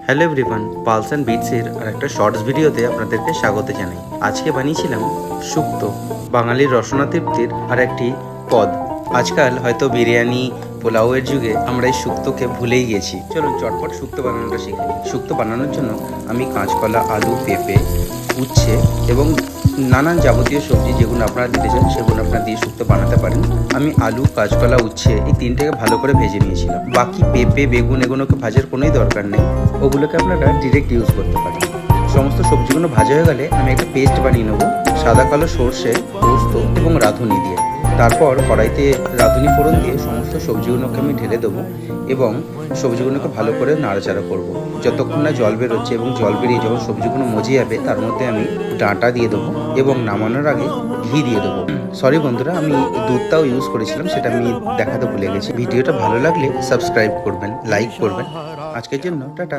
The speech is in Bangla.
হ্যালো এভরিওয়ান, পালস অ্যান্ড বিটসের আর একটা শর্টস ভিডিওতে আপনাদেরকে স্বাগত জানাই। আজকে বানিয়েছিলাম শুক্তো, বাঙালির রসনা তৃপ্তির আর একটি পদ। আজকাল হয়তো বিরিয়ানি পোলাওয়ের যুগে আমরা এই শুক্তোকে ভুলেই গেছি। চলুন চটপট শুক্তো বানানোটা শিখে নিই। শুক্তো বানানোর জন্য আমি কাঁচকলা, আলু, পেঁপে, উচ্ছে এবং নানান যাবতীয় সবজি যেগুলো আপনারা দিতে চান সেগুলো আপনারা দিয়ে শুক্তো বানাতে পারেন। আমি আলু, কাঁচকলা, উচ্ছে এই তিনটেকে ভালো করে ভেজে নিয়েছিলাম। বাকি পেঁপে, বেগুন এগুলোকে ভাজার কোনোই দরকার নেই, ওগুলোকে আপনারা ডিরেক্ট ইউজ করতে পারেন। সমস্ত সবজিগুলো ভাজা হয়ে গেলে আমি একটা পেস্ট বানিয়ে নেবো সাদা কালো সর্ষে, পোস্ত এবং রাঁধুনি দিয়ে। তারপর কড়াইতে রাঁধুনি ফোড়ন দিয়ে সমস্ত সবজিগুলোকে আমি ঢেলে দেবো এবং সবজিগুলোকে ভালো করে নাড়াচাড়া করব। যতক্ষণ না জল বেরোচ্ছে এবং জল বেরিয়ে যখন সবজিগুলো মজে যাবে তার মধ্যে আমি ডাঁটা দিয়ে দেবো এবং নামানোর আগে ঘি দিয়ে দেবো। সরি বন্ধুরা, আমি দুধটাও ইউজ করেছিলাম, সেটা আমি দেখাতে ভুলে গেছি। ভিডিওটা ভালো লাগলে সাবস্ক্রাইব করবেন, লাইক করবেন। আজকের জন্য টাটা।